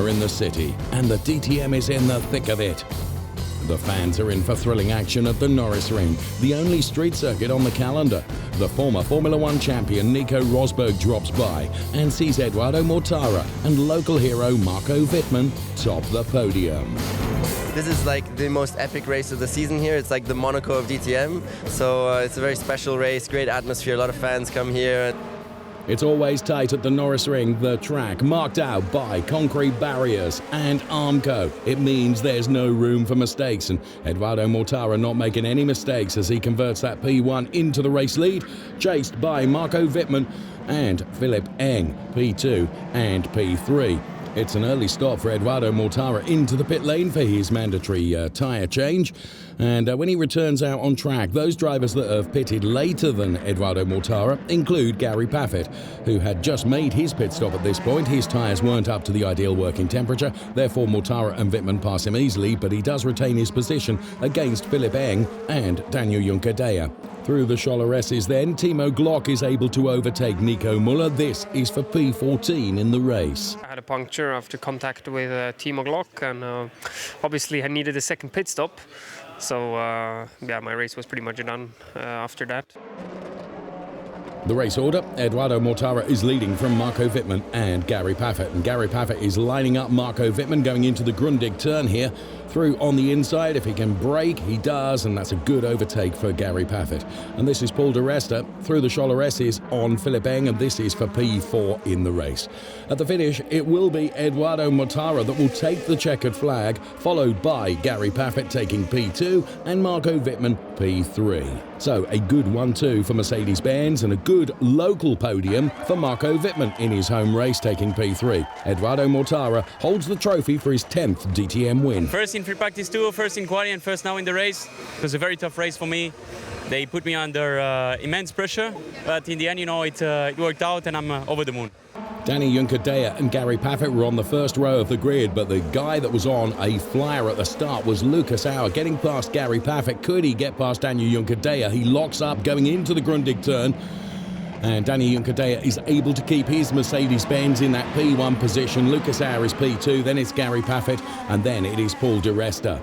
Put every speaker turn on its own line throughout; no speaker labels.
summer in the city, and the DTM is in the thick of it. The fans are in for thrilling action at the Norisring, the only street circuit on the calendar. The former Formula One champion Nico Rosberg drops by and sees Eduardo Mortara and local hero Marco Wittmann top the podium.
This is like the most epic race of the season here. It's like the Monaco of DTM. So it's a very special race, great atmosphere, a lot of fans come here.
It's always tight at the Norisring, the track marked out by concrete barriers and Armco. It means there's no room for mistakes, and Eduardo Mortara not making any mistakes as he converts that P1 into the race lead, chased by Marco Wittmann and Philipp Eng, P2 and P3. It's an early stop for Eduardo Mortara into the pit lane for his mandatory tyre change. And when he returns out on track, those drivers that have pitted later than Eduardo Mortara include Gary Paffett, who had just made his pit stop at this point. His tyres weren't up to the ideal working temperature, therefore Mortara and Wittmann pass him easily, but he does retain his position against Philipp Eng and Daniel Juncadella. Through the Scholleresses then, Timo Glock is able to overtake Nico Müller. This is for P14 in the race.
I had a puncture after contact with Timo Glock, and obviously I needed a second pit stop. So my race was pretty much done after that.
The race order, Eduardo Mortara is leading from Marco Wittmann and Gary Paffett. And Gary Paffett is lining up Marco Wittmann going into the Grundig turn here. Through on the inside, if he can brake, he does, and that's a good overtake for Gary Paffett. And this is Paul di Resta through the Scholleresses on Philipp Eng, and this is for P4 in the race. At the finish, it will be Eduardo Mortara that will take the checkered flag, followed by Gary Paffett taking P2 and Marco Wittmann P3. So a good 1-2 for Mercedes-Benz and a good local podium for Marco Wittmann in his home race taking P3. Eduardo Mortara holds the trophy for his 10th DTM win.
First in free practice too, first in quali and first now in the race. It was a very tough race for me. They put me under immense pressure, but in the end, it worked out and I'm over the moon.
Danny Juncadella and Gary Paffett were on the first row of the grid, but the guy that was on a flyer at the start was Lucas Auer. Getting past Gary Paffett, could he get past Daniel Juncadella? He locks up going into the Grundig turn. And Danny Juncadella is able to keep his Mercedes-Benz in that P1 position. Lucas Auer is P2, then it's Gary Paffett, and then it is Paul di Resta.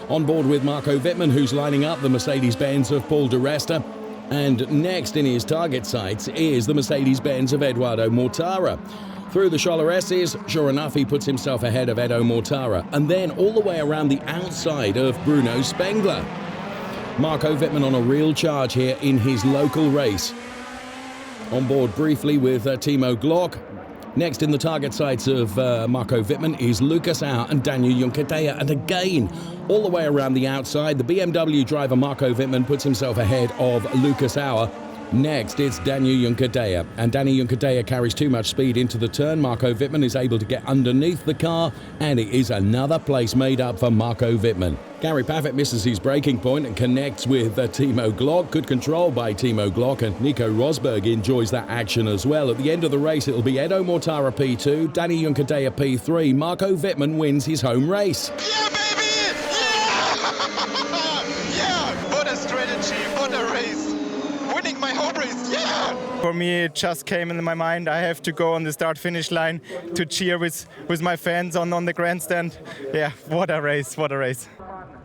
On board with Marco Wittmann, who's lining up the Mercedes-Benz of Paul di Resta. And next in his target sights is the Mercedes-Benz of Eduardo Mortara. Through the Scholleresses, sure enough, he puts himself ahead of Edo Mortara. And then all the way around the outside of Bruno Spengler. Marco Wittmann on a real charge here in his local race. On board briefly with Timo Glock. Next in the target sights of Marco Wittmann is Lucas Auer and Daniel Juncadella. And again, all the way around the outside, the BMW driver Marco Wittmann puts himself ahead of Lucas Auer. Next, it's Daniel Juncadella, and Danny Juncadella carries too much speed into the turn. Marco Wittmann is able to get underneath the car, and it is another place made up for Marco Wittmann. Gary Paffett misses his braking point and connects with Timo Glock. Good control by Timo Glock, and Nico Rosberg enjoys that action as well. At the end of the race, it'll be Edo Mortara P2, Danny Juncadella P3. Marco Wittmann wins his home race.
Yeah, baby! Yeah! Yeah! What a strategy, what a race! Winning my home race, yeah!
For me, it just came in my mind. I have to go on the start-finish line to cheer with my fans on the grandstand. Yeah, what a race, what a race.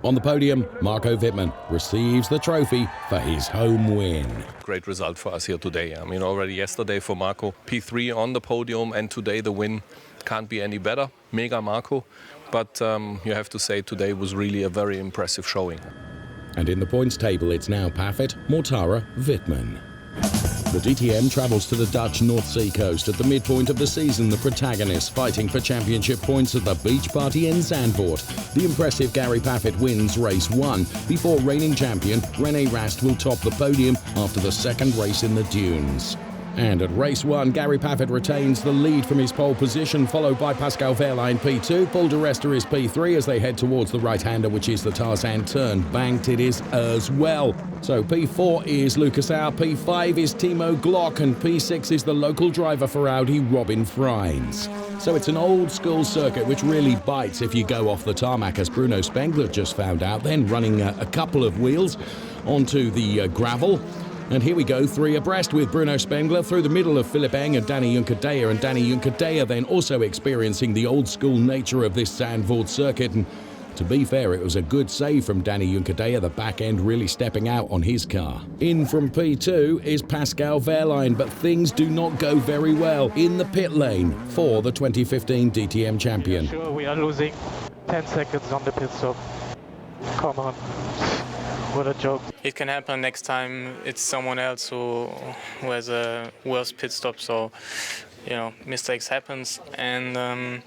On the podium, Marco Wittmann receives the trophy for his home win.
Great result for us here today. I mean, already yesterday for Marco, P3 on the podium, and today the win can't be any better. Mega Marco. But you have to say today was really a very impressive showing.
And in the points table, it's now Paffett, Mortara, Wittmann. The DTM travels to the Dutch North Sea coast at the midpoint of the season. The protagonists fighting for championship points at the beach party in Zandvoort. The impressive Gary Paffett wins race 1 before reigning champion René Rast will top the podium after the second race in the dunes. And at race 1, Gary Paffett retains the lead from his pole position, followed by Pascal Wehrlein P2. Paul di Resta is P3 as they head towards the right-hander, which is the Tarzan turn. Banked it is as well. So P4 is Lucas Auer, P5 is Timo Glock, and P6 is the local driver for Audi, Robin Freins. So it's an old-school circuit which really bites if you go off the tarmac, as Bruno Spengler just found out, then running a couple of wheels onto the gravel. And here we go, 3 abreast with Bruno Spengler through the middle of Philipp Eng and Danny Juncadella. And Danny Juncadella then also experiencing the old-school nature of this Zandvoort circuit. And to be fair, it was a good save from Danny Juncadella, the back end really stepping out on his car. In from P2 is Pascal Wehrlein, but things do not go very well in the pit lane for the 2015 DTM champion.
Sure, we are losing 10 seconds on the pit stop. Come on. What a joke.
It can happen next time. It's someone else who has a worse pit stop. So, you know, mistakes happens. And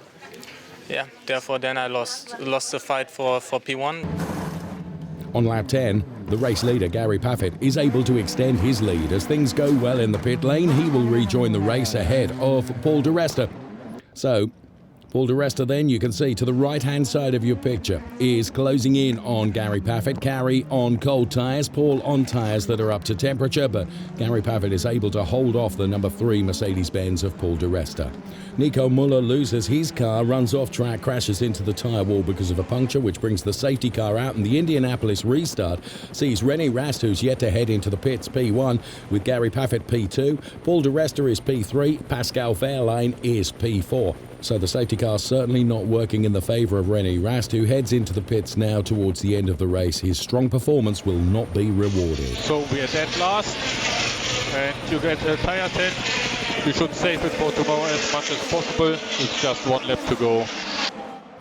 yeah, therefore then I lost the fight for P1.
On lap 10, the race leader, Gary Paffett, is able to extend his lead. As things go well in the pit lane, he will rejoin the race ahead of Paul di Resta. So, Paul di Resta then, you can see to the right-hand side of your picture, is closing in on Gary Paffett. Gary on cold tyres, Paul on tyres that are up to temperature, but Gary Paffett is able to hold off the number 3 Mercedes-Benz of Paul di Resta. Nico Müller loses his car, runs off track, crashes into the tyre wall because of a puncture, which brings the safety car out, and the Indianapolis restart sees René Rast, who's yet to head into the pits, P1, with Gary Paffett P2. Paul di Resta is P3, Pascal Wehrlein is P4. So the safety car certainly not working in the favour of René Rast, who heads into the pits now towards the end of the race. His strong performance will not be rewarded.
So we are dead last, and you get a tire tent. We should save it for tomorrow as much as possible. It's just 1 lap to go.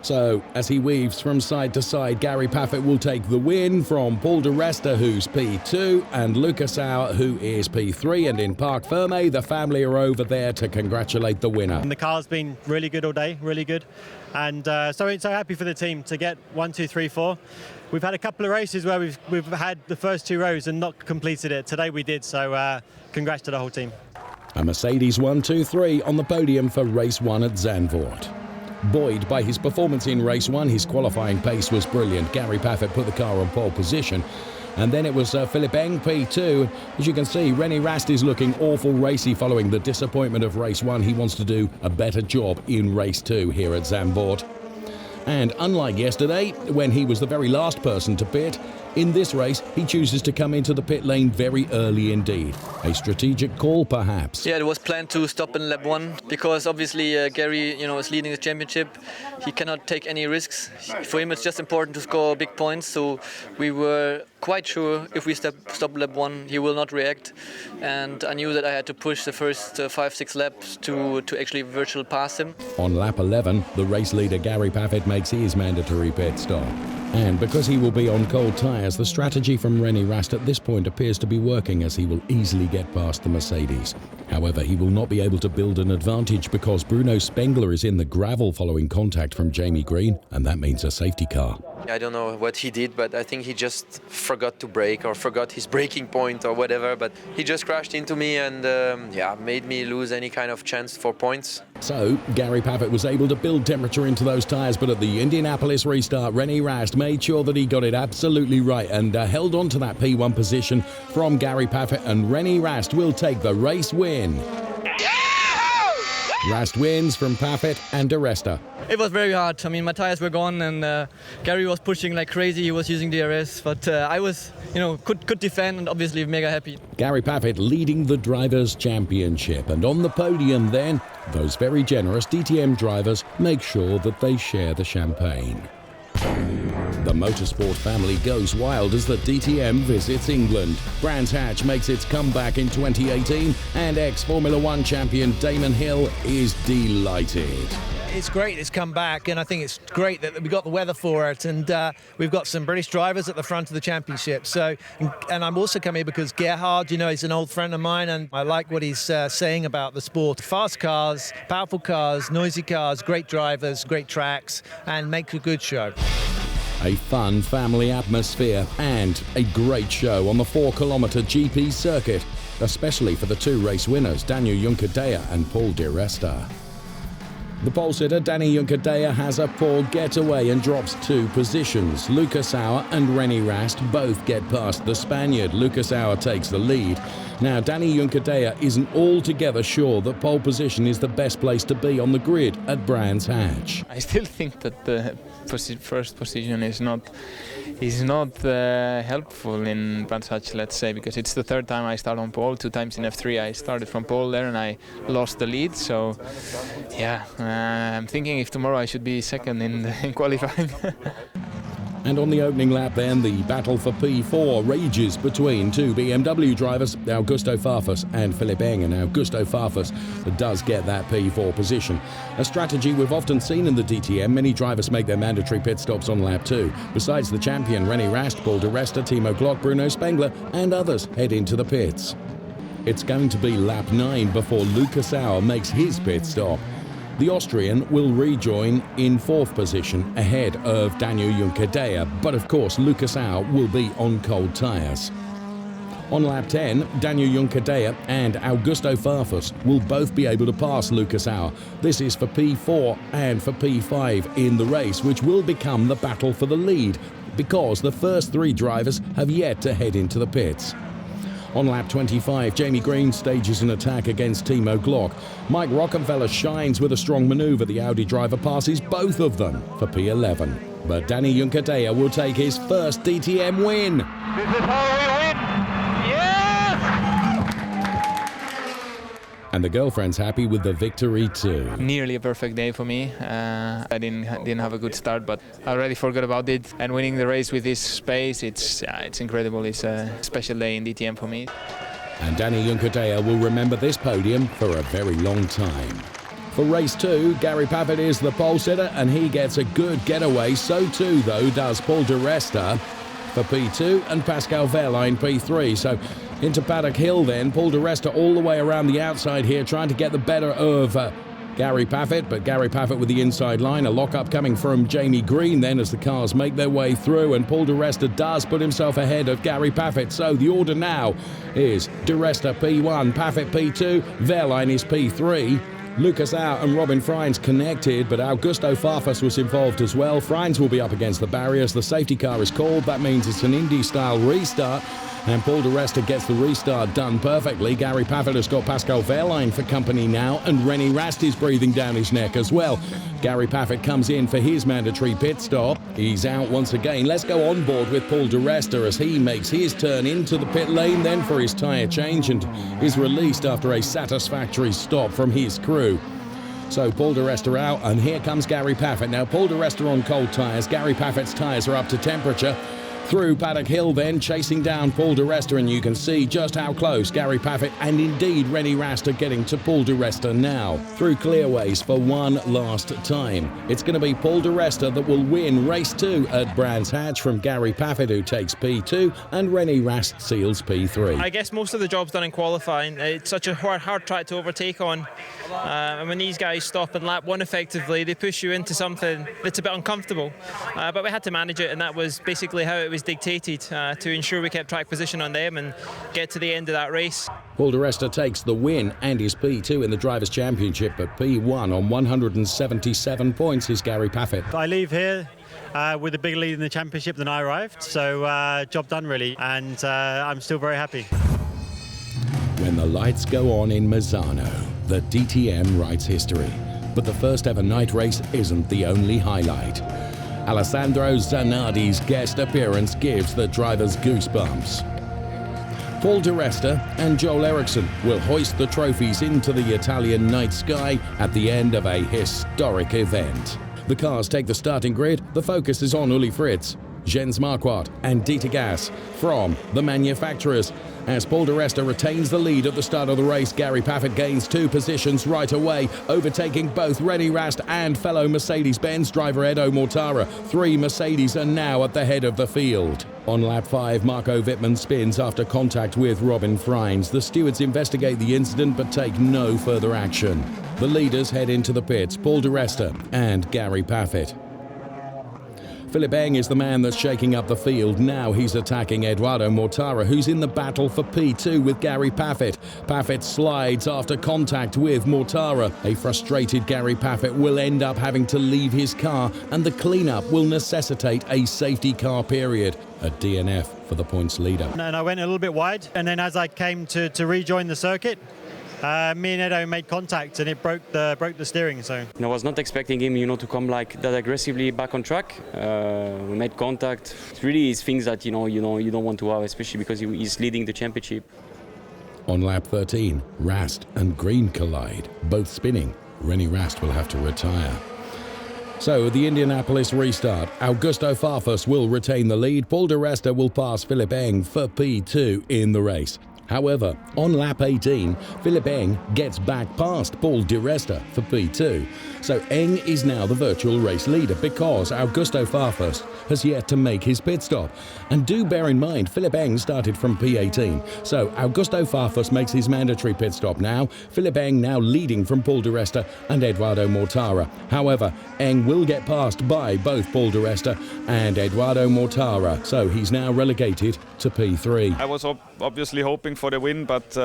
So, as he weaves from side to side, Gary Paffett will take the win from Paul di Resta, who's P2, and Lucas Auer, who is P3. And in Parc Fermé, the family are over there to congratulate the winner.
And the car's been really good all day, really good. And so happy for the team to get 1, 2, 3, 4. We've had a couple of races where we've had the first 2 rows and not completed it. Today we did, so congrats to the whole team.
A Mercedes 1, 2, 3 on the podium for race 1 at Zandvoort. Buoyed by his performance in race 1, his qualifying pace was brilliant. Gary Paffett put the car on pole position. And then it was Philipp Eng P2. As you can see, René Rast is looking awful racy following the disappointment of race 1. He wants to do a better job in race 2 here at Zandvoort. And unlike yesterday, when he was the very last person to pit, in this race, he chooses to come into the pit lane very early indeed. A strategic call, perhaps.
Yeah, it was planned to stop in lap 1 because obviously Gary, is leading the championship. He cannot take any risks. For him, it's just important to score big points. So we were quite sure if we stop lap 1, he will not react. And I knew that I had to push the first 5-6 laps to actually virtually pass him.
On lap 11, the race leader Gary Paffett makes his mandatory pit stop. And because he will be on cold tyres, the strategy from René Rast at this point appears to be working, as he will easily get past the Mercedes. However, he will not be able to build an advantage because Bruno Spengler is in the gravel following contact from Jamie Green, and that means a safety car.
I don't know what he did, but I think he just forgot to brake or forgot his braking point or whatever. But he just crashed into me and made me lose any kind of chance for points.
So, Gary Paffett was able to build temperature into those tyres, but at the Indianapolis restart, René Rast made sure that he got it absolutely right and held on to that P1 position from Gary Paffett, and René Rast will take the race win. Rast wins from Paffett and di Resta.
It was very hard. I mean, my tires were gone and Gary was pushing like crazy. He was using DRS, but I was, could defend and obviously mega happy.
Gary Paffett leading the Drivers' Championship, and on the podium then, those very generous DTM drivers make sure that they share the champagne. The motorsport family goes wild as the DTM visits England. Brands Hatch makes its comeback in 2018, and ex-Formula One champion Damon Hill is delighted.
It's great it's come back, and I think it's great that we got the weather for it, and we've got some British drivers at the front of the championship. So, and I'm also coming here because Gerhard, he's an old friend of mine, and I like what he's saying about the sport. Fast cars, powerful cars, noisy cars, great drivers, great tracks, and make a good show.
A fun family atmosphere and a great show on the 4-kilometre GP circuit, especially for the 2 race winners, Daniel Juncadella and Paul di Resta. The pole sitter, Danny Juncadella, has a poor getaway and drops 2 positions. Lucas Auer and René Rast both get past the Spaniard. Lucas Auer takes the lead, Now, Danny Juncadella isn't altogether sure that pole position is the best place to be on the grid at Brands Hatch.
I still think that the first position is not helpful in Brands Hatch, let's say, because it's the third time I start on pole. 2 times in F3 I started from pole there and I lost the lead. So, yeah, I'm thinking if tomorrow I should be second in qualifying.
And on the opening lap then, the battle for P4 rages between 2 BMW drivers, Augusto Farfus and Philipp Eng. And Augusto Farfus does get that P4 position. A strategy we've often seen in the DTM. Many drivers make their mandatory pit stops on lap 2. Besides the champion, René Rast, Paul de Resta, Timo Glock, Bruno Spengler and others head into the pits. It's going to be lap 9 before Lucas Auer makes his pit stop. The Austrian will rejoin in 4th position ahead of Daniel Juncadella, but of course Lucas Auer will be on cold tyres. On lap 10, Daniel Juncadella and Augusto Farfus will both be able to pass Lucas Auer. This is for P4 and for P5 in the race, which will become the battle for the lead because the first 3 drivers have yet to head into the pits. On lap 25, Jamie Green stages an attack against Timo Glock. Mike Rockenfeller shines with a strong manoeuvre. The Audi driver passes both of them for P11. But Danny Juncadella will take his first DTM win.
This is how we win! Yes!
And the girlfriend's happy with the victory too.
Nearly a perfect day for me. I didn't have a good start, but I already forgot about it. And winning the race with this pace, it's incredible. It's a special day in DTM for me.
And Danny Juncadella will remember this podium for a very long time. For race 2, Gary Paffett is the pole sitter and he gets a good getaway. So too, though, does Paul de Resta for P2 and Pascal Wehrlein P3. So into Paddock Hill then, Paul de Resta all the way around the outside here, trying to get the better of Gary Paffett, but Gary Paffett with the inside line. A lock-up coming from Jamie Green then as the cars make their way through, and Paul de Resta does put himself ahead of Gary Paffett. So the order now is de Resta P1, Paffett P2, Wehrlein is P3. Lucas Auer and Robin Freins connected, but Augusto Farfus was involved as well. Freins will be up against the barriers. The safety car is called. That means it's an Indy-style restart. And Paul de Resta gets the restart done perfectly. Gary Paffett has got Pascal Wehrlein for company now, and René Rast is breathing down his neck as well. Gary Paffett comes in for his mandatory pit stop. He's out once again. Let's go on board with Paul de Resta as he makes his turn into the pit lane then for his tyre change and is released after a satisfactory stop from his crew. So Paul de Resta out, and here comes Gary Paffett. Now Paul de Resta on cold tyres. Gary Paffett's tyres are up to temperature. Through Paddock Hill then, chasing down Paul de Resta, and you can see just how close Gary Paffett and indeed René Rast are getting to Paul de Resta now. Through clearways for one last time. It's going to be Paul de Resta that will win race 2 at Brands Hatch from Gary Paffett, who takes P2, and René Rast seals P3.
I guess most of the job's done in qualifying. It's such a hard track to overtake on. And when these guys stop in lap 1 effectively, they push you into something that's a bit uncomfortable. But we had to manage it, and that was basically how it was dictated to ensure we kept track position on them and get to the end of that race.
Paul de Resta takes the win and is P2 in the Drivers' Championship, but P1 on 177 points is Gary Paffett.
I leave here with a bigger lead in the championship than I arrived, so job done really, and I'm still very happy.
When the lights go on in Misano, the DTM writes history. But the first ever night race isn't the only highlight. Alessandro Zanardi's guest appearance gives the drivers goosebumps. Paul de Resta and Joel Eriksson will hoist the trophies into the Italian night sky at the end of a historic event. The cars take the starting grid. The focus is on Uli Fritz, Jens Marquardt and Dieter Gas from the manufacturers. As Paul de Resta retains the lead at the start of the race, Gary Paffett gains 2 positions right away, overtaking both René Rast and fellow Mercedes-Benz driver Edo Mortara. 3 Mercedes are now at the head of the field. On lap 5, Marco Wittmann spins after contact with Robin Freins. The stewards investigate the incident but take no further action. The leaders head into the pits, Paul de Resta and Gary Paffett. Philipp Eng is the man that's shaking up the field. Now he's attacking Eduardo Mortara, who's in the battle for P2 with Gary Paffett. Paffett slides after contact with Mortara. A frustrated Gary Paffett will end up having to leave his car, and the cleanup will necessitate a safety car period. A DNF for the points leader.
And I went a little bit wide, and then as I came to rejoin the circuit, me and Edo made contact, and it broke the steering. So
I was not expecting him, to come like that aggressively back on track. We made contact. It really is things that you don't want to have, especially because he's leading the championship.
On lap 13, Rast and Green collide, both spinning. Rennie Rast will have to retire. So, the Indianapolis restart. Augusto Farfus will retain the lead. Paul di Resta will pass Philipp Eng for P2 in the race. However, on lap 18, Philipp Eng gets back past Paul di Resta for P2. So Eng is now the virtual race leader because Augusto Farfus has yet to make his pit stop. And do bear in mind, Philipp Eng started from P18. So Augusto Farfus makes his mandatory pit stop now. Philipp Eng now leading from Paul di Resta and Eduardo Mortara. However, Eng will get passed by both Paul di Resta and Eduardo Mortara. So he's now relegated to P3.
I was obviously hoping for the win, but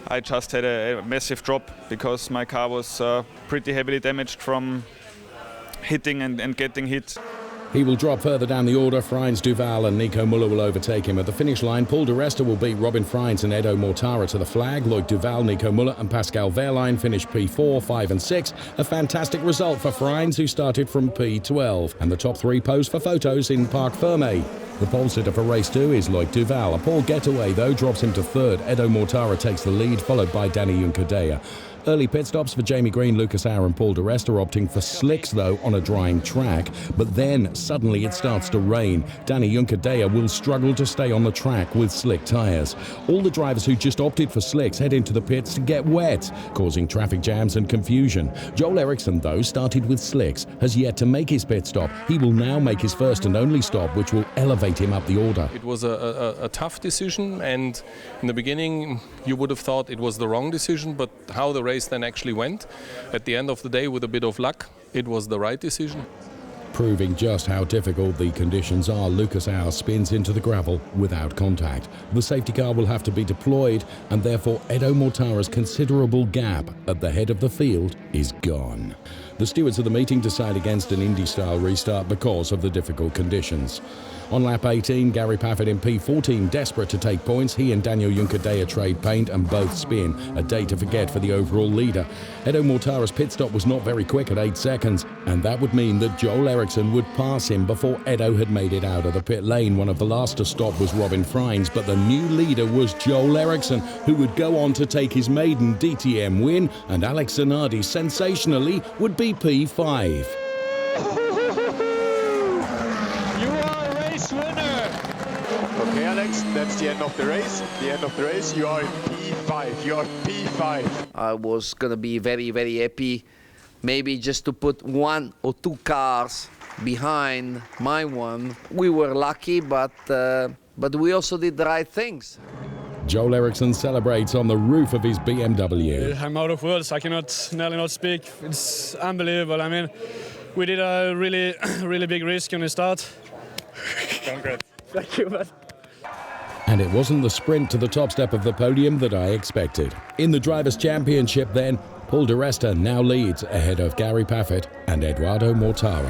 I just had a massive drop because my car was pretty heavily damaged from hitting and getting hit.
He will drop further down the order. Freins, Duval and Nico Muller will overtake him. At the finish line, Paul di Resta will beat Robin Freins and Edo Mortara to the flag. Loic Duval, Nico Muller and Pascal Wehrlein finish P4, 5 and 6. A fantastic result for Freins, who started from P12. And the top three pose for photos in Parc Fermé. The pole sitter for race 2 is Loic Duval. A poor getaway, though, drops him to third. Edo Mortara takes the lead, followed by Danny Juncadella. Early pit stops for Jamie Green, Lucas Auer and Paul di Resta, opting for slicks, though, on a drying track. But then, suddenly, it starts to rain. Danny Juncadella will struggle to stay on the track with slick tyres. All the drivers who just opted for slicks head into the pits to get wet, causing traffic jams and confusion. Joel Eriksson, though, started with slicks, has yet to make his pit stop. He will now make his first and only stop, which will elevate him up the order.
It was a tough decision, and in the beginning you would have thought it was the wrong decision, but how the race then actually went, at the end of the day, with a bit of luck, it was the right decision.
Proving just how difficult the conditions are, Lucas Auer spins into the gravel without contact. The safety car will have to be deployed, and therefore Edo Mortara's considerable gap at the head of the field is gone. The stewards of the meeting decide against an Indy-style restart because of the difficult conditions. On lap 18, Gary Paffett in P14, desperate to take points. He and Daniel Juncadella trade paint and both spin. A day to forget for the overall leader. Edo Mortara's pit stop was not very quick at 8 seconds, and that would mean that Joel Eriksson would pass him before Edo had made it out of the pit lane. One of the last to stop was Robin Freins, but the new leader was Joel Eriksson, who would go on to take his maiden DTM win, and Alex Zanardi, sensationally, would be P5.
Okay, Alex, that's the end of the race. The end of the race, you are in P5. You are P5.
I was going to be very, very happy, maybe just to put 1 or 2 cars behind my one. We were lucky, but we also did the right things.
Joel Eriksson celebrates on the roof of his BMW.
I'm out of words. I cannot nearly not speak. It's unbelievable. I mean, we did a really, really big risk on the start. Congrats. Thank you, man.
And it wasn't the sprint to the top step of the podium that I expected. In the Drivers' Championship then, Paul di Resta now leads ahead of Gary Paffett and Eduardo Mortara.